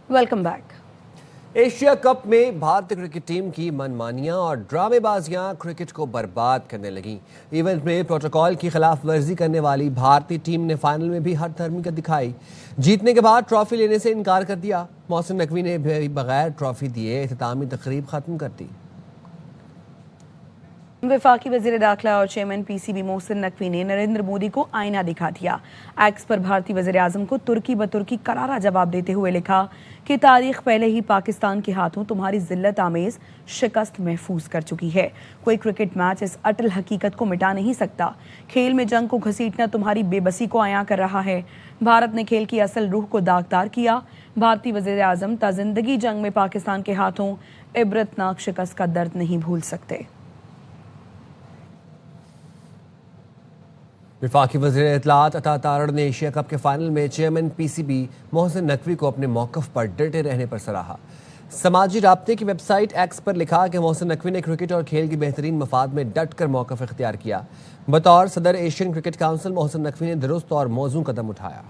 Welcome back. Asia cup में भारतीय cricket team की मनमानियां और ड्रामेबाजियां क्रिकेट को बर्बाद करने लगीं। इवेंट में प्रोटोकॉल की खिलाफ वर्जी करने वाली भारतीय टीम ने फाइनल में भी हठधर्मिता दिखाई। जीतने के बाद ट्रॉफी लेने से इनकार कर दिया। मोहसिन नकवी ने भी बगैर ट्रॉफी दिए इख्तितामी तकरीब खत्म कर दी। वफाकी वजीर दाखिला और चेयरमैन पीसीबी मोहसिन नकवी ने नरेंद्र मोदी को आईना दिखा दिया। एक्स पर भारतीय वजीर आजम को तुर्की बतुर्की करारा जवाब देते हुए लिखा कि तारीख पहले ही पाकिस्तान के हाथों तुम्हारी जिल्लत आमेज शिकस्त महफूज कर चुकी है। कोई क्रिकेट मैच इस अटल हकीकत को मिटा नहीं सकता। खेल में जंग को घसीटना तुम्हारी बेबसी को आया कर रहा है। भारत ने खेल की असल रूह को दागदार किया। भारतीय वजीर आजम ताजिंदगी जंग में पाकिस्तान के हाथों इबरतनाक शिकस्त का दर्द नहीं भूल सकते। वफाकी वज़ीर इत्तलात अता तारड़ ने एशिया कप के फाइनल में चेयरमैन पीसीबी मोहसिन नकवी को अपने मौक़िफ़ पर डटे रहने पर सराहा। समाजी राब्ते की वेबसाइट एक्स पर लिखा कि मोहसिन नकवी ने क्रिकेट और खेल की बेहतरीन मफाद में डट कर मौक़िफ़ इख्तियार किया। बतौर सदर Asian cricket council Mohsin Naqvi ने दुरुस्त और मौजूद कदम उठाया।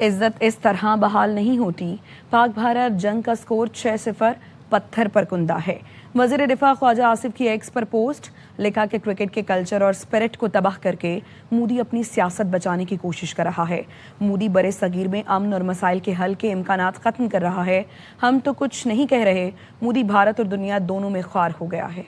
इज्जत इस तरह बहाल नहीं होती। पाक भारत जंग का स्कोर 6-0 पत्थर पर कुंदा है। वज़ीर दिफा ख्वाजा आसिफ की एक्स पर पोस्ट लिखा कि क्रिकेट के कल्चर और स्पिरिट को तबाह करके मोदी अपनी सियासत बचाने की कोशिश कर रहा है। मोदी बड़े सगीर में अमन और मसाइल के हल के इम्कानात खत्म कर रहा है। हम तो कुछ नहीं कह रहे, मोदी भारत और दुनिया दोनों में ख्वार हो गया है।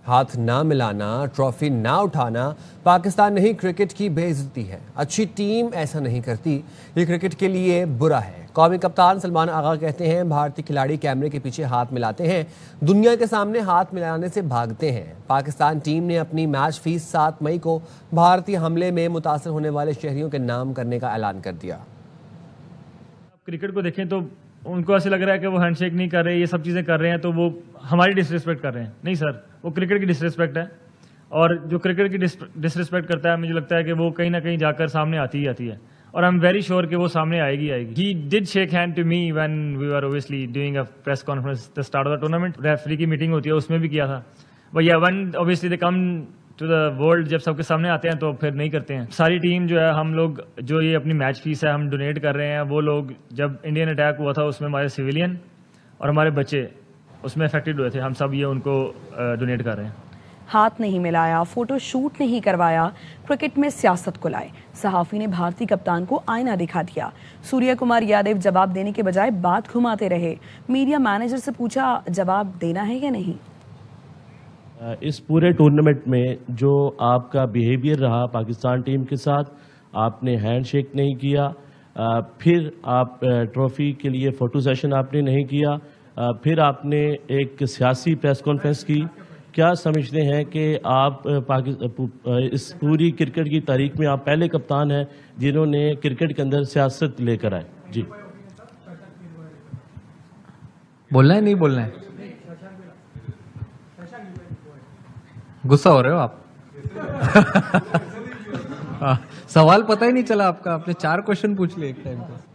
हाथ ना मिलाना, ट्रॉफी ना उठाना पाकिस्तान नहीं क्रिकेट की बेइज्जती है। अच्छी टीम ऐसा नहीं करती, ये क्रिकेट के लिए बुरा है। कौमी कप्तान सलमान आगा कहते हैं भारतीय खिलाड़ी कैमरे के पीछे हाथ मिलाते हैं, दुनिया के सामने हाथ मिलाने से भागते हैं। पाकिस्तान टीम ने अपनी मैच फीस 7 मई को भारतीय हमले में मुतासर होने वाले शहरियों के नाम करने का ऐलान कर दिया। क्रिकेट को देखें तो उनको ऐसे लग रहा है कि वो हैंडशेक नहीं कर रहे, ये सब चीज़ें कर रहे हैं तो वो हमारी डिसरिस्पेक्ट कर रहे हैं। नहीं सर, वो क्रिकेट की डिसरिस्पेक्ट है और जो क्रिकेट की डिसरिस्पेक्ट करता है मुझे लगता है कि वो कहीं ना कहीं जाकर सामने आती ही आती है और आई एम वेरी श्योर कि वो सामने आएगी। He did shake hand to me when we were obviously doing a press conference the start of the tournament. Referee की मीटिंग होती है उसमें भी किया था। बट या one obviously they come to the world, जब सबके सामने आते हैं तो फिर नहीं करते हैं। सारी टीम जो है, हम लोग जो ये अपनी मैच फीस है हम डोनेट कर रहे हैं। वो लोग जब इंडियन अटैक हुआ था उसमें हमारे सिविलियन और हमारे बच्चे उसमें अफेक्टेड हुए थे, हम सब ये उनको डोनेट कर रहे हैं। हाथ नहीं मिलाया, फोटो शूट नहीं करवाया, क्रिकेट में सियासत को लाए। सहाफी ने भारतीय कप्तान को आईना दिखा दिया। सूर्य कुमार यादव जवाब देने के बजाय बात घुमाते रहे। मीडिया मैनेजर से पूछा जवाब देना है या नहीं। इस पूरे टूर्नामेंट में जो आपका बिहेवियर रहा पाकिस्तान टीम के साथ, आपने हैंडशेक नहीं किया, फिर आप ट्रॉफी के लिए फ़ोटो सेशन आपने नहीं किया, फिर आपने एक सियासी प्रेस कॉन्फ्रेंस की। क्या समझते हैं कि आप इस पूरी क्रिकेट की तारीख में आप पहले कप्तान हैं जिन्होंने क्रिकेट के अंदर सियासत लेकर आए? जी, बोलना है नहीं बोलना है? गुस्सा हो रहे हो आप? सवाल पता ही नहीं चला आपका, आपने 4 क्वेश्चन पूछ लिए एक टाइम पे।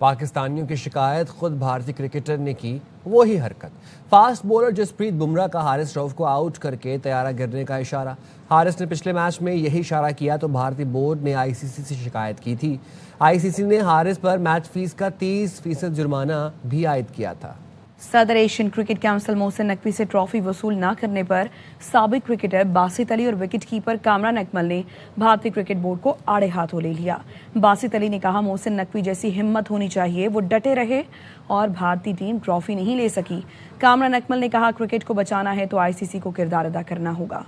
पाकिस्तानियों की शिकायत खुद भारतीय क्रिकेटर ने की, वही हरकत। फास्ट बॉलर जसप्रीत बुमराह का हारिस रऊफ को आउट करके तैयारा गिरने का इशारा। हारिस ने पिछले मैच में यही इशारा किया तो भारतीय बोर्ड ने आईसीसी से शिकायत की थी। आईसीसी ने हारिस पर मैच फीस का 30% जुर्माना भी आयद किया था। सदर Asian cricket council Mohsin Naqvi से ट्रॉफी वसूल न करने पर साबिक क्रिकेटर बासित अली और विकेट कीपर कामरान अकमल ने भारतीय क्रिकेट बोर्ड को आड़े हाथों ले लिया। बासित अली ने कहा मोहसिन नकवी जैसी हिम्मत होनी चाहिए, वो डटे रहे और भारतीय टीम ट्रॉफी नहीं ले सकी। कामरान अकमल ने कहा क्रिकेट को बचाना है तो आईसीसी को किरदार अदा करना होगा।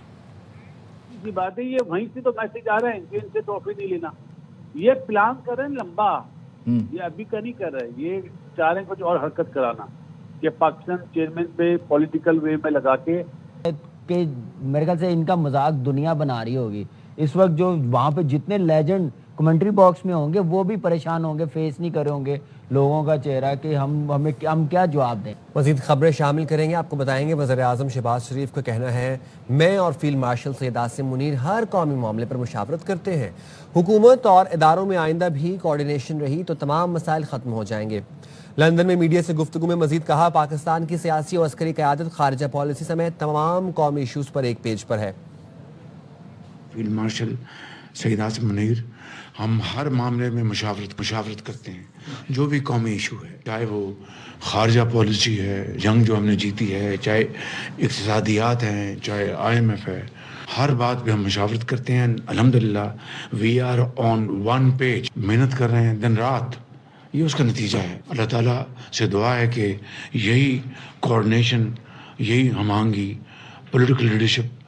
बात है, ये वहीं से तो मैसेज आ रहे हैं कि इनसे ट्रॉफी नहीं लेना। ये प्लान कर रहे हैं लंबा, ये अभी का नहीं कर रहे, ये चाह रहे हैं कुछ और हरकत कराना कि पाकिस्तान चेयरमैन पे पॉलिटिकल वे में लगा के मेरे ख्याल से इनका मजाक दुनिया बना रही होगी। इस वक्त जो वहाँ पे जितने लेजेंड कमेंट्री बॉक्स में होंगे वो भी परेशान होंगे, फेस नहीं करे होंगे लोगों का चेहरा कि हम क्या जवाब दें। मज़ीद खबरें शामिल करेंगे, आपको बताएंगे। वज़ीर-ए-आज़म शहबाज शरीफ का कहना है, मैं और फील्ड मार्शल सैयद आसिम मुनीर हर कौमी मामले पर मुशावरत करते हैं। हुकूमत और इदारों में आइंदा भी कोऑर्डिनेशन रही तो तमाम मसाइल ख़त्म हो जाएंगे। लंदन में मीडिया से गुफ्तगू में मजीद कहा, पाकिस्तान की सियासी और अस्करी क़यादत, खारजा पॉलिसी समेत तमाम कौमी इशूज़ पर एक पेज पर है। फील्ड मार्शल सैयद आसिम मुनीर, हम हर मामले में मुशावरत करते हैं, जो भी कौमी इशू है, चाहे वो खारजा पॉलिसी है, जंग जो हमने जीती है, चाहे इक़्तिसादियात हैं, चाहे IMF है, हर बात पे हम मुशावरत करते हैं। अल्हम्दुलिल्लाह we are on one page, मेहनत कर रहे हैं दिन रात, ये उसका नतीजा है। अल्लाह ताला से दुआ है कि यही कोऑर्डिनेशन, यही हमांगी पॉलिटिकल लीडरशिप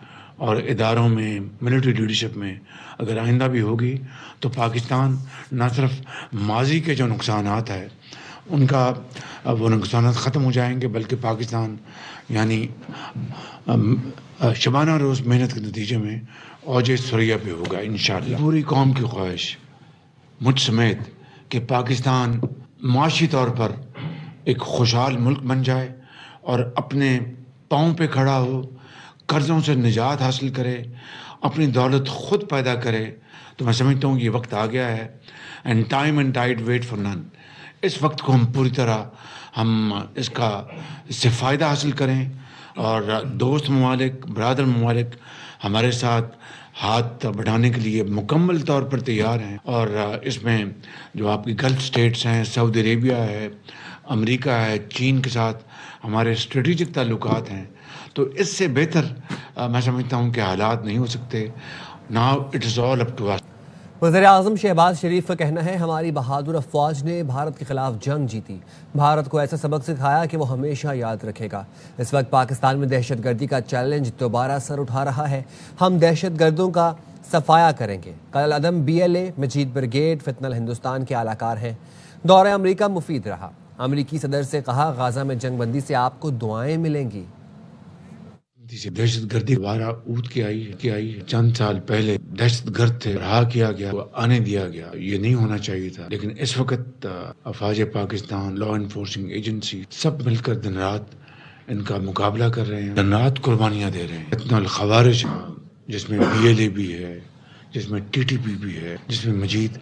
और इदारों में, मिलिट्री लीडरशिप में अगर आइंदा भी होगी तो पाकिस्तान न सिर्फ माजी के जो नुकसानात है उनका वो नुकसानात ख़त्म हो जाएंगे, बल्कि पाकिस्तान यानी शबाना रोज़ मेहनत के नतीजे में औज सुरैया पे होगा इंशाअल्लाह। पूरी कौम की ख्वाहिश, मुझ समेत, कि पाकिस्तान माशी तौर पर एक खुशहाल मुल्क बन जाए और अपने पाँव पे खड़ा हो, कर्ज़ों से निजात हासिल करे, अपनी दौलत ख़ुद पैदा करे। तो मैं समझता हूँ ये वक्त आ गया है। And time and tide wait for none. इस वक्त को हम पूरी तरह इससे फ़ायदा हासिल करें और दोस्त ममालिक, बरादर ममालिक हमारे साथ हाथ बढ़ाने के लिए मुकम्मल तौर पर तैयार हैं। और इसमें जो आपकी गल्फ स्टेट्स हैं, सऊदी अरेबिया है, अमेरिका है, चीन के साथ हमारे स्ट्रेटेजिक ताल्लुकात हैं। तो इससे बेहतर मैं समझता हूँ कि हालात नहीं हो सकते। Now it is all up to us. वज़ीर-ए-आज़म शहबाज शरीफ का कहना है, हमारी बहादुर अफवाज ने भारत के खिलाफ जंग जीती, भारत को ऐसा सबक सिखाया कि वो हमेशा याद रखेगा। इस वक्त पाकिस्तान में दहशतगर्दी का चैलेंज दोबारा सर उठा रहा है। हम दहशतगर्दों का सफाया करेंगे। कल अदम BLA, मजीद ब्रिगेड, फितनल हिंदुस्तान के आलाकार हैं। दौरा अमरीका मुफीद रहा। अमरीकी सदर से कहा, गाजा में जंगबंदी से आपको दुआएं मिलेंगी। दहशतगर्दी दोबारा ऊद के आई है। चंद साल पहले दहशतगर्द थे, रहा किया गया, आने दिया गया, ये नहीं होना चाहिए था। लेकिन इस वक्त अफवाज पाकिस्तान, लॉ एनफोर्सिंग एजेंसी सब मिलकर दिन रात इनका मुकाबला कर रहे हैं, दिन रात कुर्बानियां दे रहे हैं। इतना खवारिज जिसमें BLA भी है, जिसमें TTP भी है, जिसमें मजीद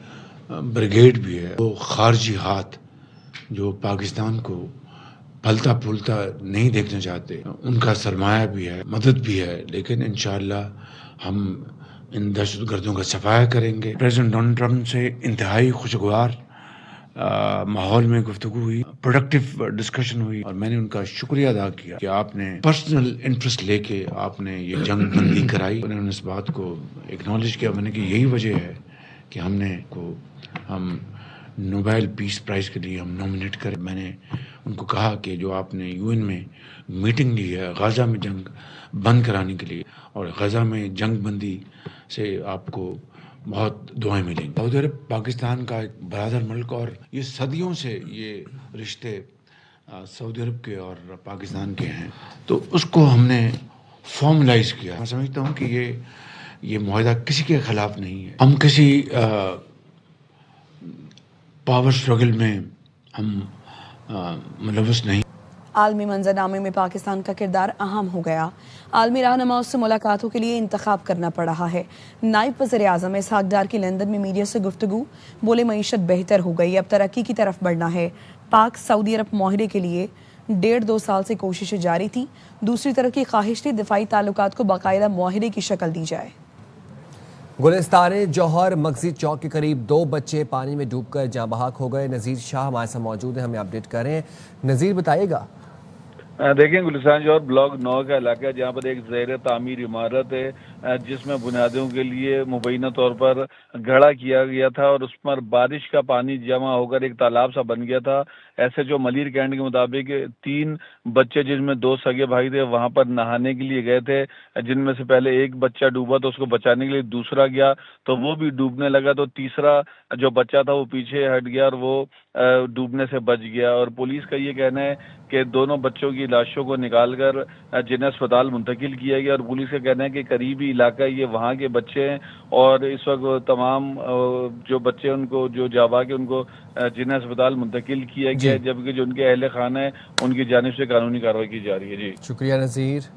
ब्रिगेड भी है, वो खारजी हाथ जो पाकिस्तान को फलता फूलता नहीं देखना चाहते, उनका सरमाया भी है, मदद भी है। लेकिन इंशाअल्लाह हम इन दहशतगर्दों का सफाया करेंगे। प्रेसिडेंट डोनाल्ड ट्रंप से इंतहाई खुशगवार माहौल में गुफ्तगू हुई, प्रोडक्टिव डिस्कशन हुई और मैंने उनका शुक्रिया अदा किया कि आपने पर्सनल इंटरेस्ट लेके आपने ये जंग बंदी कराई। उन्होंने इस बात को एक्नॉलेज किया मैंने कि यही वजह है कि हम नोबेल पीस प्राइज़ के लिए हम नॉमिनेट करें। मैंने उनको कहा कि जो आपने UN में मीटिंग ली है गाज़ा में जंग बंद कराने के लिए और गाज़ा में जंग बंदी से आपको बहुत दुआएं मिलेंगी। सऊदी अरब पाकिस्तान का एक बरादर मुल्क और ये सदियों से ये रिश्ते सऊदी अरब के और पाकिस्तान के हैं, तो उसको हमने फॉर्मलाइज किया। मैं समझता हूँ कि ये मुआहदा किसी के खिलाफ नहीं है। हम किसी पावर स्ट्रगल में हम मुलव्वस नहीं। आलमी मंजरनामे में पाकिस्तान का किरदार अहम हो गया। आलमी रहनुमाओं से मुलाकातों के लिए इंतखाब करना पड़ रहा है। नायब वज़ीर-ए-आज़म इसहाक डार की लंदन में मीडिया से गुफ्तगू, बोले मईशत बेहतर हो गई, अब तरक्की की तरफ बढ़ना है। पाक सऊदी अरब मुआहदे के लिए 1.5-2 साल से कोशिशें जारी थी। दूसरी तरफ की ख्वाहिश थी दिफाई ताल्लुकात को बाकायदा मुआहदे की शक्ल दी जाए। गुलिस्तान जौहर मगजी चौक के करीब 2 बच्चे पानी में डूबकर जाँ बहक हो गए। नज़ीर शाह हमारे साथ मौजूद हैं, हमें अपडेट करें। नज़ीर, बताइएगा। देखें, गुलिस्तान जौहर ब्लॉक 9 का इलाका है जहाँ पर एक ज़ेर तामीर इमारत है जिसमें बुनियादों के लिए मुबैना तौर पर गढ़ा किया गया था और उस पर बारिश का पानी जमा होकर एक तालाब सा बन गया था। SHO मलिर कैंट के मुताबिक 3 बच्चे जिनमें 2 सगे भाई थे वहां पर नहाने के लिए गए थे, जिनमें से पहले एक बच्चा डूबा तो उसको बचाने के लिए दूसरा गया तो वो भी डूबने लगा, तो तीसरा जो बच्चा था वो पीछे हट गया और वो डूबने से बच गया। और पुलिस का ये कहना है कि दोनों बच्चों की लाशों को निकालकर जिन्हें अस्पताल मुंतकिल किया गया और पुलिस का कहना है कि करीबी इलाका है, ये वहाँ के बच्चे हैं और इस वक्त तमाम जो बच्चे उनको जो जावा के उनको जिन्ना अस्पताल मुंतकिल किया गया है, जबकि जो उनके अहले खाना है उनकी जानिब से कानूनी कार्रवाई की जा रही है। जी शुक्रिया नज़ीर।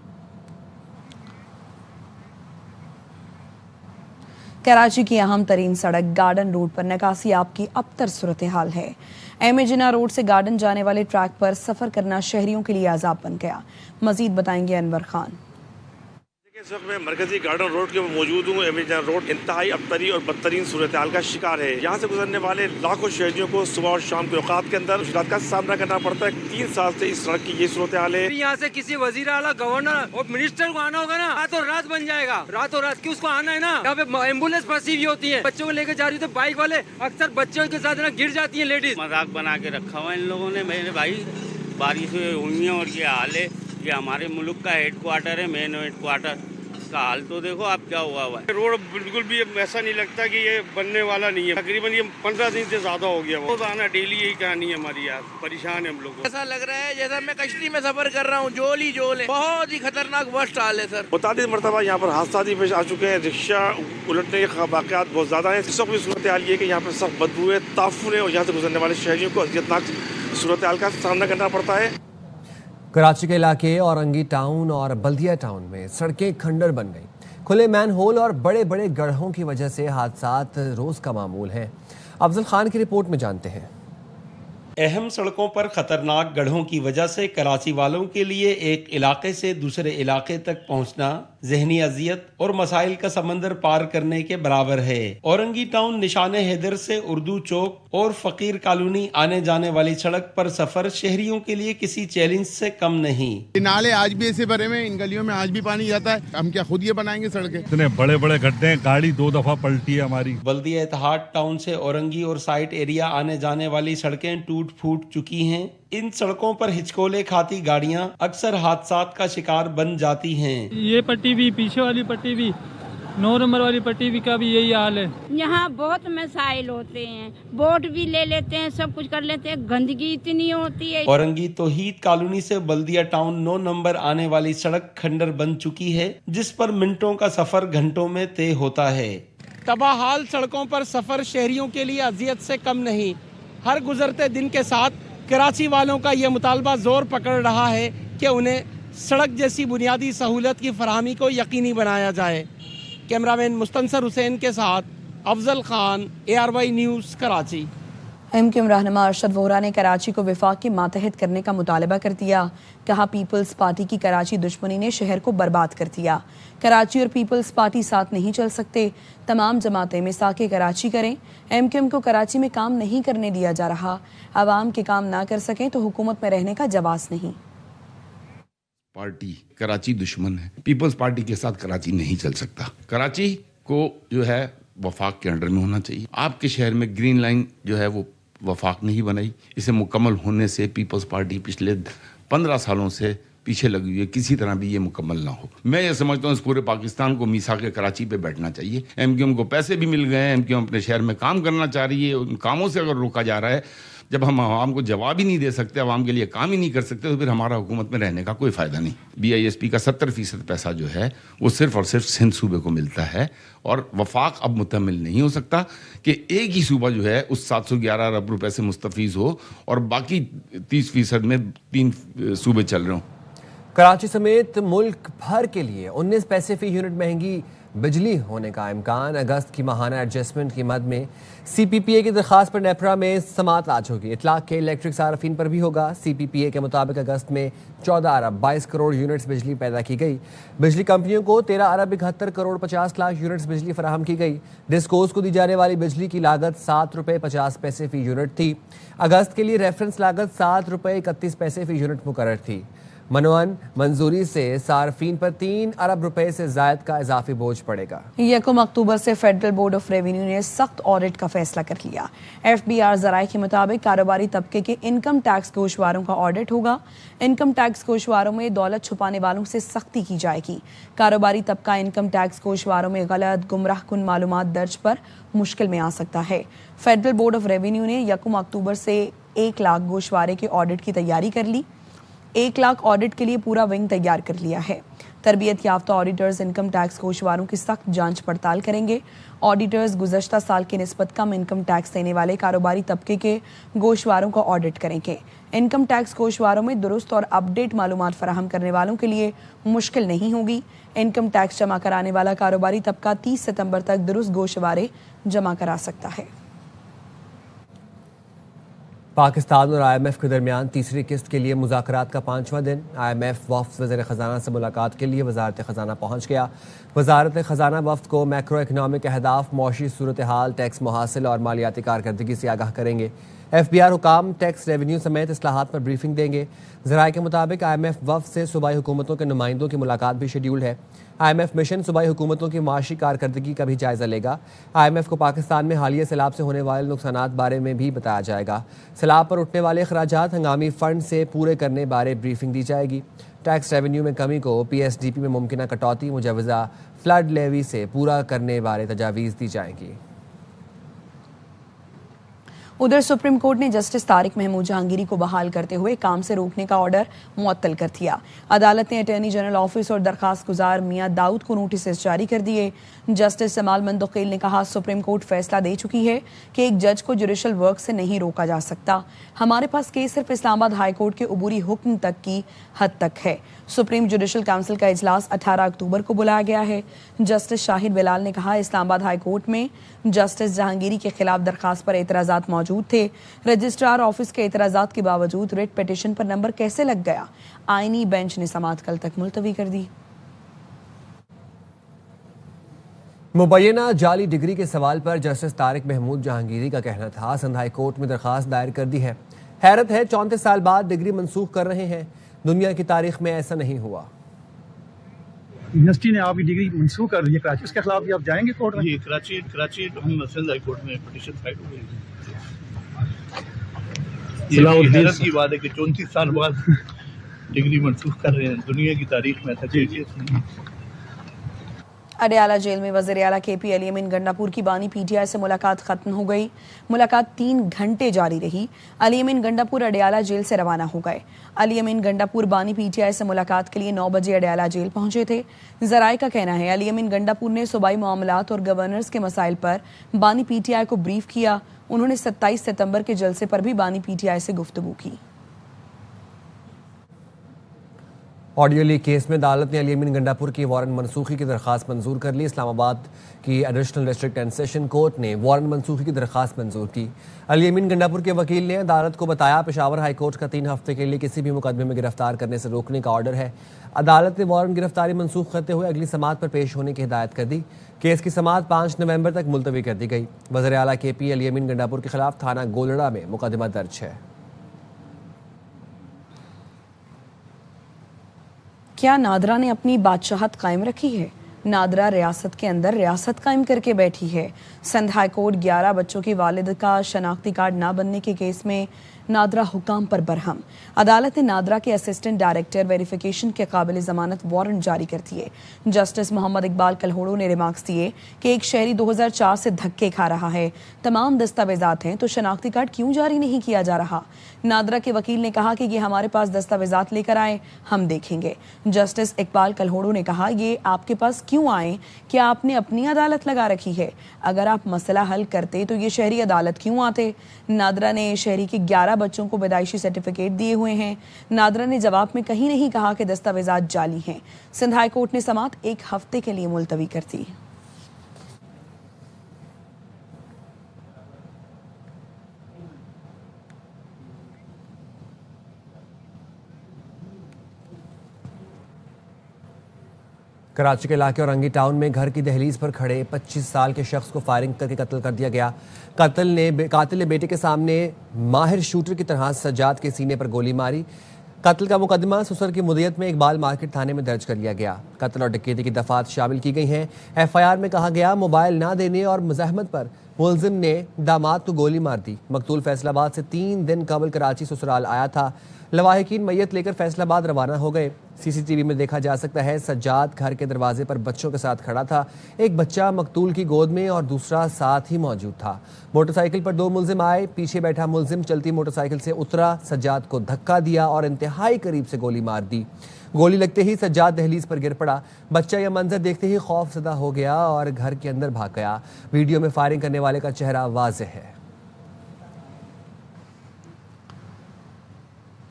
कराची की अहम तरीन सड़क गार्डन रोड पर नकासियाब की अबतर सूरत हाल है। एम जिन्ना रोड से गार्डन जाने वाले ट्रैक पर सफर करना शहरियों के लिए अजाब बन गया। मजीद बताएंगे अनवर खान। इस वक्त मैं मरकजी गार्डन रोड के मौजूद हूँ। एम जिन्ना रोड इंतहाई अबतरी और बदतरीन सूरत हाल का शिकार है। यहाँ से गुजरने वाले लाखों शहरियों को सुबह और शाम के औकात के अंदर मुश्किलात का सामना करना पड़ता है। 3 साल से इस सड़क की ये सूरत हाल है। यहाँ से किसी वजीर आला, गवर्नर और मिनिस्टर को आना होगा ना, रातों रात बन जाएगा। रातों रात क्यों उसको आना है ना। यहाँ पे एम्बुलेंस फंसी हुई होती है, बच्चों को लेकर जा रही है तो बाइक वाले अक्सर बच्चों के साथ ना गिर जाती है लेडीज। मजाक बना के रखा हुआ इन लोगों ने। मेरे भाई बारिशें हुई हैं और ये हाल है। ये हमारे मुल्क का हेडक्वार्टर है, मेन हेडक्वार्टर का हाल तो देखो आप क्या हुआ हुआ है। रोड बिल्कुल भी ऐसा नहीं लगता कि ये बनने वाला नहीं है। तकरीबन ये 15 दिन से ज्यादा हो गया। रोजाना डेली यही कहानी है हमारी यार, परेशान है हम लोग। ऐसा लग रहा है जैसा मैं कश्ती में सफर कर रहा हूँ। जोल ही जोल है, बहुत ही खतरनाक वर्स्ट हाल है सर। मुतादिद मरतबा यहाँ पर हादसा भी पेश आ चुके हैं। रिक्शा उलटने के वाक़यात बहुत ज्यादा है। इस वक्त भी सूरत हाल ये कि यहाँ पर सख्त बदबू है, ताफुन है और यहाँ से गुजरने वाले शहरियों को अज़ियतनाक सूरत हाल का सामना करना पड़ता है। कराची के इलाके औरंगी टाउन और बल्दिया टाउन में सड़कें खंडर बन गई। खुले मैन होल और बड़े बड़े गड्ढों की वजह से हादसात रोज का मामूल हैं। अफजल खान की रिपोर्ट में जानते हैं। अहम सड़कों पर खतरनाक गड्ढों की वजह से कराची वालों के लिए एक इलाके से दूसरे इलाके तक पहुंचना जहनी अजियत और मसाइल का समंदर पार करने के बराबर है। औरंगी टाउन निशाने हैदर से उर्दू चौक और फकीर कॉलोनी आने जाने वाली सड़क पर सफर शहरियों के लिए किसी चैलेंज से कम नहीं। नाले आज भी ऐसे भरे में, इन गलियों में आज भी पानी जाता है। हम क्या खुद ये बनाएंगे सड़कें? इतने बड़े बड़े गड्ढे हैं, गाड़ी 2 दफा पलटी है हमारी। बल्दिया इत्तेहाद टाउन से औरंगी और साइट एरिया आने जाने वाली सड़कें टूट फूट चुकी हैं। इन सड़कों पर हिचकोले खाती गाड़ियां अक्सर हादसात का शिकार बन जाती हैं। ये पट्टी भी, पीछे वाली पट्टी भी, 9 नंबर वाली पट्टी भी का भी यही हाल है। यहाँ बहुत मसाइल होते हैं, बोट भी ले लेते हैं, सब कुछ कर लेते हैं, गंदगी इतनी होती है। औरंगी तौहीद कॉलोनी से बल्दिया टाउन 9 नंबर आने वाली सड़क खंडर बन चुकी है, जिस पर मिनटों का सफर घंटों में तय होता है। तबाहाल सड़कों पर सफर शहरियों के लिए अजियत से कम नहीं। हर गुजरते दिन के साथ कराची वालों का ये मुतालबा जोर पकड़ रहा है कि उन्हें सड़क जैसी बुनियादी सहूलत की फराहमी को यकीनी बनाया जाए। कैमरामैन मुस्तनसर हुसैन के साथ Afzal Khan, ARY news, Karachi. MQM रहनुमा अरशद वोहरा ने कराची को विफाक के मातहत करने का मुतालबा कर दिया। कहा पीपल्स पार्टी की कराची दुश्मनी ने शहर को बर्बाद कर दिया। कराची और पीपल्स पार्टी साथ नहीं चल सकते। तमाम जमातें मिसाके कराची करें। MQM को कराची में काम नहीं करने दिया जा रहा। आवाम के काम ना कर सकें तो हुकूमत में रहने का जवाब नहीं। पार्टी कराची दुश्मन है, पीपल्स पार्टी के साथ कराची नहीं चल सकता। कराची को जो है वफाक के अंडर में होना चाहिए। आपके शहर में ग्रीन लाइन जो है वो वफाक नहीं बनाई। इसे मुकम्मल होने से पीपल्स पार्टी पिछले 15 सालों से पीछे लगी हुई है, किसी तरह भी ये मुकम्मल ना हो। मैं ये समझता हूँ इस पूरे पाकिस्तान को मीसा के कराची पे बैठना चाहिए। MQM को पैसे भी मिल गए हैं, MQM अपने शहर में काम करना चाह रही है। उन कामों से अगर रोका जा रहा है, जब हम आवाम को जवाब ही नहीं दे सकते, आवाम के लिए काम ही नहीं कर सकते, तो फिर हमारा हुकूमत में रहने का कोई फ़ायदा नहीं। BISP का 70% पैसा जो है वो सिर्फ और सिर्फ सिंध सूबे को मिलता है और वफाक अब मुतमिल नहीं हो सकता कि एक ही सूबा जो है उस 711 अरब रुपए से मुस्तफीज़ हो और बाकी 30% में 3 सूबे चल रहे हों। कराची समेत मुल्क भर के लिए 19 पैसे फी यूनिट महंगी बिजली होने का इम्कान। अगस्त की माहाना एडजस्टमेंट की मद में CPPA की दरख्वास्त पर नेपरा में समात आज होगी। इतलाक के इलेक्ट्रिक सार्फिन पर भी होगा। CPPA के मुताबिक अगस्त में 14 अरब 22 करोड़ यूनिट्स बिजली पैदा की गई। बिजली कंपनियों को 13 अरब 71 करोड़ 50 लाख यूनिट्स बिजली फराहम की गई। डिस्कोस को दी जाने वाली बिजली की लागत 7 रुपये 50 पैसे फी यूनिट थी। अगस्त के लिए रेफरेंस लागत 7 रुपये 31 पैसे फी यूनिट मुकर्रर थी। मनोअन मंजूरी से सार्फिन पर 3 अरब रुपए से जायद का इजाफी बोझ पड़ेगा। 1 अक्टूबर से फेडरल बोर्ड ऑफ रेवेन्यू ने सख्त ऑडिट का फैसला कर लिया। FBR जराये के मुताबिक कारोबारी तबके के इनकम टैक्स गोशवारों का ऑडिट होगा। इनकम टैक्स गोशवारों में दौलत छुपाने वालों से सख्ती की जाएगी। कारोबारी तबका इनकम टैक्स गोशवारों में गलत गुमराह कुन मालूमात दर्ज पर मुश्किल में आ सकता है। फेडरल बोर्ड ऑफ रेवेन्यू ने 1 अक्टूबर से 1 लाख गोशवारे के ऑडिट की तैयारी कर ली। 1 लाख ऑडिट के लिए पूरा विंग तैयार कर लिया है। तरबियत याफ्ता ऑडिटर्स इनकम टैक्स गोशवारों की सख्त जांच पड़ताल करेंगे। ऑडिटर्स गुज़श्ता साल की निस्बत कम इनकम टैक्स देने वाले कारोबारी तबके के गोशवारों का ऑडिट करेंगे। इनकम टैक्स गोशवारों में दुरुस्त और अपडेट मालूमात फराहम करने वालों के लिए मुश्किल नहीं होगी। इनकम टैक्स जमा कराने वाला कारोबारी तबका 30 सितंबर तक दुरुस्त गोशवारे जमा करा सकता है। पाकिस्तान और IMF के दरमियान तीसरी किस्त के लिए मुज़ाकरात का 5वां दिन। IMF वफ़द वज़ीर ख़जाना से मुलाकात के लिए वज़ारत ख़जाना पहुँच गया। वज़ारत ख़जाना वफ़द को मैक्रो इकनॉमिक अहदाफ, मौशी सूरत हाल, टैक्स मुहासिल और मालियाती कारकर्दगी से आगाह करेंगे। FBR हुकाम टैक्स रेवेन्यू समेत इस्लाहात पर ब्रीफिंग देंगे। ज़राए के मुताबिक IMF वफ़द से सूबाई हुकूमतों के नुमाइंदों की मुलाकात भी शेड्यूल है। IMF मिशन सूबाई हुकूमतों की माशी कारकर्दगी का भी जायज़ा लेगा। IMF को पाकिस्तान में हालिया सैलाब से होने वाले नुकसानात बारे में भी बताया जाएगा। सैलाब पर उठने वाले अखराजात हंगामी फ़ंड से पूरे करने बारे ब्रीफिंग दी जाएगी। टैक्स रेवेन्यू में कमी को PSDP में मुमकिन कटौती, मुजवज़ा फ्लड लेवी से पूरा करने बारे तजावीज़ दी जाएंगी। उधर सुप्रीम कोर्ट ने जस्टिस तारिक महमूद जहांगीरी को बहाल करते हुए काम से रोकने का ऑर्डर मुअत्तल कर दिया। अदालत ने अटॉर्नी जनरल ऑफिस और दरखास्त गुजार मियां दाऊद को नोटिस जारी कर दिए। जस्टिस जमाल मंदुकील ने कहा, सुप्रीम कोर्ट फैसला दे चुकी है कि एक जज को जुडिशल वर्क से नहीं रोका जा सकता। हमारे पास केस सिर्फ इस्लामाबाद हाई कोर्ट के उबूरी हुक्म तक की हद तक है। सुप्रीम जुडिशल काउंसिल का इजलास 18 अक्टूबर को बुलाया गया है। जस्टिस शाहिद बिलाल ने कहा, इस्लामाबाद हाई कोर्ट में जस्टिस जहांगीरी के खिलाफ दरखास्त पर एतराज़ात मौजूद थे। रजिस्ट्रार ऑफिस के एतराज़ात के बावजूद रिट पिटिशन पर नंबर कैसे लग गया? आईनी बेंच ने समाअत कल तक मुलतवी कर दी। मुबैना जाली डिग्री के सवाल पर जस्टिस तारिक महमूद जहांगीरी का कहना था, सिंध हाई कोर्ट में दरखास्त दायर कर दी है। हैरत है, 34 साल बाद डिग्री मनसूख कर रहे हैं। दुनिया की तारीख में ऐसा नहीं हुआ। यूनिवर्सिटी ने आपकी डिग्री मनसूख कर दी है कराची, उसके खिलाफ भी आप जाएंगे कोर्ट में? कराची हम सिंध हाई कोर्ट में पिटीशन फाइल हो गई। ये हैरत की बात है कि 34 साल बाद डिग्री मनसूख कर रहे हैं। दुनिया की तारीख में ऐसा कोई केस नहीं। अडयाला जेल में वज़ीर आला KP अली अमीन गंडापुर की बानी PTI से मुलाकात खत्म हो गई। मुलाकात 3 घंटे जारी रही। अली अमीन गंडापुर अडयाला जेल से रवाना हो गए। अली अमीन गंडापुर बानी PTI से मुलाकात के लिए 9 बजे अडयाला जेल पहुंचे थे। ज़राए का कहना है, अली अमीन गंडापुर ने सूबाई मामलात और गवर्नर्स के मसाइल पर बानी PTI को ब्रीफ किया। उन्होंने 27 सितंबर के जलसे पर भी बानी PTI से गुफ्तगू की। ऑडियो लीक केस में अदालत ने अली अमीन गंडापुर की वारंट मनसूखी की दरखास्त मंजूर कर ली। इस्लामाबाद की additional district and session court ने वारंट मनसूखी की दरखास्त मंजूर की। अली अमीन गंडापुर के वकील ने अदालत को बताया, पेशावर हाई कोर्ट का 3 हफ्ते के लिए किसी भी मुकदमे में गिरफ्तार करने से रोकने का ऑर्डर है। अदालत ने वारंट गिरफ्तारी मंसूख करते हुए अगली समाअत पर पेश होने की हिदायत कर दी। केस की समाअत 5 नवंबर तक मुलतवी कर दी गई। वज़ीर आला KP अली अमीन गंडापुर के खिलाफ थाना गोलड़ा में मुकदमा दर्ज है। क्या नादरा ने अपनी बादशाहत कायम रखी है? नादरा रियासत के अंदर रियासत कायम करके बैठी है। सिंध हाई कोर्ट 11 बच्चों के वालिद का शनाख्ती कार्ड ना बनने के केस में नादरा हुकाम पर बरहम। अदालत ने नादरा के असिस्टेंट डायरेक्टर वेरिफिकेशन के काबिल जमानत वारंट जारी कर दिए। जस्टिस मोहम्मद इकबाल कलहोड़ो ने रिमार्क्स दिए कि एक शहरी 2004 से धक्के खा रहा है, तमाम दस्तावेजात हैं, तो शनाख्ती कार्ड क्यों जारी नहीं किया जा रहा? नादरा के वकील ने कहा कि ये हमारे पास दस्तावेजात लेकर आए, हम देखेंगे। जस्टिस इकबाल कलहोड़ो ने कहा, ये आपके पास क्यों आए? क्या आपने अपनी अदालत लगा रखी है? अगर आप मसला हल करते तो ये शहरी अदालत क्यों आते? नादरा ने शहरी के 11 बच्चों को पैदाइशी सर्टिफिकेट दिए हुए हैं। नादरा ने जवाब में कहीं नहीं कहा कि दस्तावेजात जाली हैं। सिंध हाई कोर्ट ने समाअत 1 हफ्ते के लिए मुलतवी कर दी। कराची के इलाके औरंगी टाउन में घर की दहलीज पर खड़े 25 साल के शख्स को फायरिंग करके कत्ल कर दिया गया। कातिल ने बेटे के सामने माहिर शूटर की तरह सज्जाद के सीने पर गोली मारी। कत्ल का मुकदमा सुसर की मुद्दत में इकबाल मार्केट थाने में दर्ज कर लिया गया। कत्ल और डकैती की दफात शामिल की गई हैं। FIR में कहा गया, मोबाइल ना देने और मुज़ाहमत पर मुलजिम ने दामाद को गोली मार दी। मकतूल फैसलाबाद से 3 दिन कबल कराची ससुराल आया था। लवाहिकीन मैयत लेकर फैसलाबाद रवाना हो गए। CCTV में देखा जा सकता है, सज्जाद घर के दरवाजे पर बच्चों के साथ खड़ा था। एक बच्चा मकतूल की गोद में और दूसरा साथ ही मौजूद था। मोटरसाइकिल पर 2 मुलजिम आए। पीछे बैठा मुलजिम चलती मोटरसाइकिल से उतरा, सज्जाद को धक्का दिया और इंतहाई करीब से गोली मार दी। गोली लगते ही सज्जाद दहलीज पर गिर पड़ा। बच्चा यह मंजर देखते ही खौफजदा हो गया और घर के अंदर भाग गया। वीडियो में फायरिंग करने वाले का चेहरा वाज़ेह है।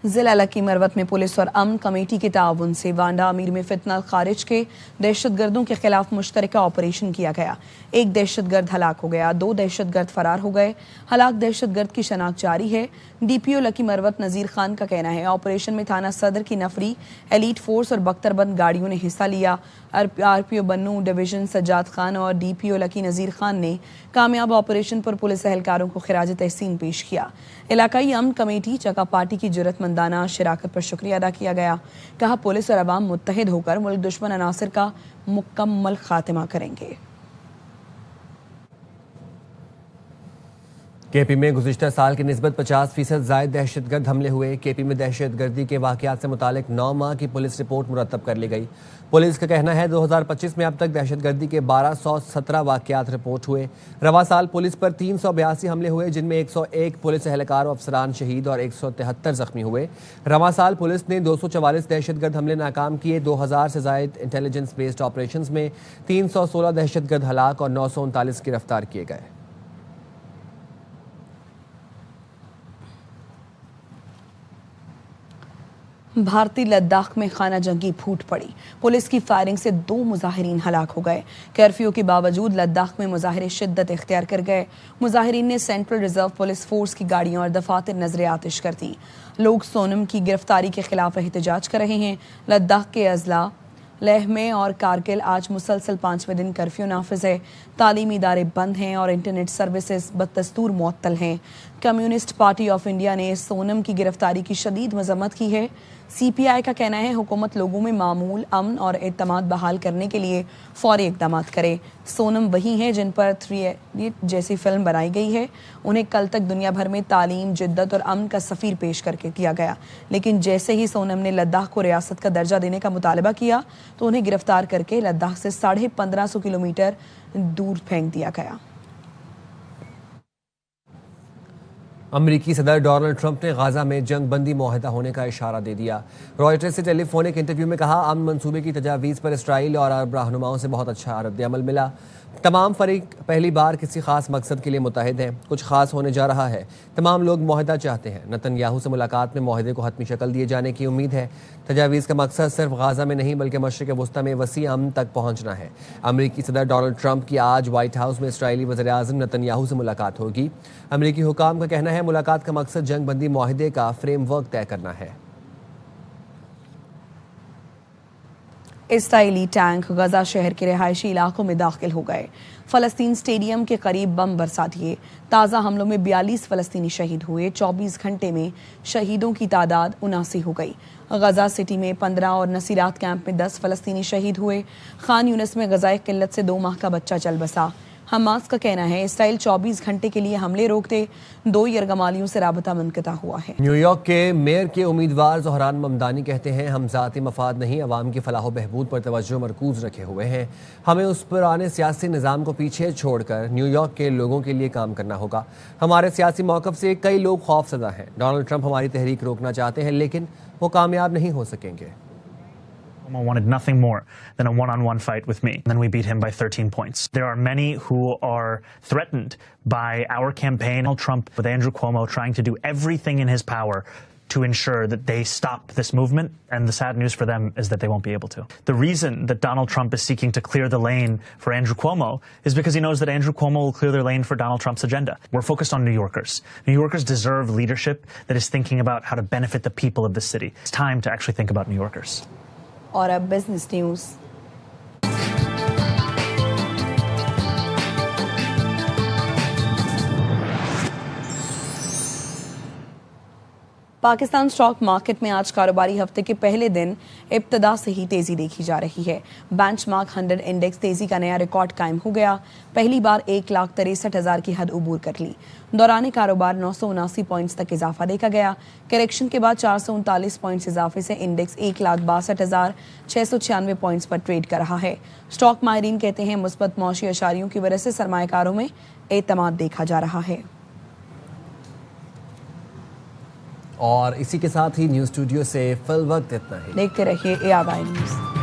जिला लकी मरवत में पुलिस और अमन कमेटी के ताउन से वांडा अमीर में फितना खारिज के दहशतगर्दों के खिलाफ मुश्तरका ऑपरेशन किया गया। एक दहशतगर्द हलाक हो गया, 2 दहशतगर्द फरार हो गए। हलाक दहशतगर्द की शनाख्त जारी है। डीपीओ लकी मरवत नजीर खान का कहना है ऑपरेशन में थाना सदर की नफरी, एलीट फोर्स और बख्तरबंद गाड़ियों ने हिस्सा लिया। आरपीओ बन्नू डिवीजन सज्जाद खान और डीपीओ लकी नजीर खान ने कामयाब ऑपरेशन पर पुलिस एहलकारों को खिराज तहसीन पेश किया। इलाकाई अमन कमेटी चका पार्टी की जुर्रतमंदाना शिराकत पर शुक्रिया अदा किया गया। कहा पुलिस और अवाम मुत्तहिद होकर मुल्क दुश्मन अनासिर का मुकम्मल खात्मा करेंगे। केपी में गुज़िश्ता साल की निस्बत 50% ज़ायद दहशतगर्द हमले हुए। केपी में दहशतगर्दी के वाक़यात से मुतालिक 9 माह की पुलिस रिपोर्ट मुरतब कर ली गई। पुलिस का कहना है 2025 में अब तक दहशतगर्दी के 1217 वाक़यात रिपोर्ट हुए। रवा साल पुलिस पर 382 हमले हुए, जिनमें 101 पुलिस एहलकार और अफसरान शहीद और 173 जख्मी हुए। रवा साल पुलिस ने 244 दहशतगर्द हमले नाकाम किए। 2000 से ज़ायद इंटेलिजेंस बेस्ड ऑपरेशंस में 316 दहशतगर्द हलाक और 939 गिरफ्तार किए गए। भारतीय लद्दाख में खाना जंगी फूट पड़ी। पुलिस की फायरिंग से 2 मुजाहिरीन हलाक हो गए। कर्फ्यू के बावजूद लद्दाख में मुजाहिरे शिद्दत इख्तियार कर गए। मुजाहिरीन ने सेंट्रल रिजर्व पुलिस फोर्स की गाड़ियों और दफातर नजर आतिश कर दी। लोग सोनम की गिरफ्तारी के खिलाफ एहतजाज कर रहे हैं। लद्दाख के अजला लेह में और कारगिल आज मुसलसल 5वें दिन कर्फ्यू नाफिज है। तालीमी इदारे बंद हैं और इंटरनेट सर्विसेज बदस्तूर मुअत्तल हैं। कम्युनिस्ट पार्टी ऑफ इंडिया ने सोनम की गिरफ्तारी की शदीद मजम्मत की है। सीपीआई का कहना है हुकूमत लोगों में मामूल, अमन और एतमाद बहाल करने के लिए फौरी इक़दाम करे। सोनम वही हैं जिन पर 3 इडियट जैसी फिल्म बनाई गई है। उन्हें कल तक दुनिया भर में तालीम, जिद्दत और अमन का सफ़ीर पेश करके किया गया, लेकिन जैसे ही सोनम ने लद्दाख को रियासत का दर्जा देने का मुतालबा किया तो उन्हें गिरफ्तार करके लद्दाख से 1550 किलोमीटर दूर फेंक दिया गया। अमरीकी सदर डोनाल्ड ट्रंप ने गाजा में जंग बंदी मुआहदा होने का इशारा दे दिया। रॉयटर्स से टेलीफोनिक इंटरव्यू में कहा अमन मंसूबे की तजावीज़ पर इसराइल और अरब रहनुमाओं से बहुत अच्छा रद्द-ए-अमल मिला। तमाम फरीक पहली बार किसी खास मकसद के लिए मुत्तहिद हैं। कुछ खास होने जा रहा है। तमाम लोग मुआहदा चाहते हैं। नेतन्याहू से मुलाकात में मुआहदे को हतमी शक्ल दिए जाने की उम्मीद है। तजावीज़ का मकसद सिर्फ गाजा में नहीं बल्कि मशरिक़ वस्ता में वसी अमन तक पहुँचना है। अमरीकी सदर डोनाल्ड ट्रंप की आज व्हाइट हाउस में इसराइली वज़ीर-ए-आज़म नेतन्याहू से मुलाकात होगी। अमरीकी हुकाम का कहना है मुलाकात का मकसद जंग बंदी मुआहदे का फ्रेमवर्क तय करना है। इसराइली टैंक गजा शहर के रिहायशी इलाकों में दाखिल हो गए। फ़लस्तीन स्टेडियम के करीब बम बरसा दिए। ताज़ा हमलों में 42 फ़लस्तीनी शहीद हुए। 24 घंटे में शहीदों की तादाद 79 हो गई। गजा सिटी में 15 और नसीरात कैंप में 10 फ़लस्तीनी शहीद हुए। खान यूनिस में गज़ाए क़िल्लत से 2 माह का बच्चा चल बसा। हमास का कहना है इसराइल 24 घंटे के लिए हमले रोक दे। 2 यरगमालियों से राबता मुनक़ता हुआ है। न्यूयॉर्क के मेयर के उम्मीदवार ज़ोहरान ममदानी कहते हैं हम ज़ाती मफाद नहीं अवाम की फलाह बहबूद पर तवज्जो मरकूज़ रखे हुए हैं। हमें उस पुराने सियासी निज़ाम को पीछे छोड़कर न्यूयॉर्क के लोगों के लिए काम करना होगा। हमारे सियासी मौक़िफ़ से कई लोग खौफज़दा हैं। डोनाल्ड ट्रंप हमारी तहरीक रोकना चाहते हैं लेकिन वो कामयाब नहीं हो सकेंगे। wanted nothing more than a one-on-one fight with me. And then we beat him by 13 points. There are many who are threatened by our campaign. Donald Trump with Andrew Cuomo trying to do everything in his power to ensure that they stop this movement. And the sad news for them is that they won't be able to. The reason that Donald Trump is seeking to clear the lane for Andrew Cuomo is because he knows that Andrew Cuomo will clear their lane for Donald Trump's agenda. We're focused on New Yorkers. New Yorkers deserve leadership that is thinking about how to benefit the people of the city. It's time to actually think about New Yorkers. और अब business news. Pakistan stock market में आज कारोबारी हफ्ते के पहले दिन इब्तिदा से ही तेजी देखी जा रही है। बेंचमार्क 100 इंडेक्स तेजी का नया रिकॉर्ड कायम हो गया। पहली बार 1,63,000 की हद उबूर कर ली। दौरान कारोबार 979 पॉइंट्स तक इजाफा देखा गया। करेक्शन के बाद 439 पॉइंट्स इजाफे से इंडेक्स 1,62,696 पॉइंट्स पर ट्रेड कर रहा है। स्टॉक माहिरीन कहते हैं मुस्बत मौशी अशारियों की वजह से सरमायाकारों में एतमाद देखा जा रहा है। और इसी के साथ ही न्यूज़ स्टूडियो से फिल वक्त इतना ही। देखते रहिए ARY न्यूज़।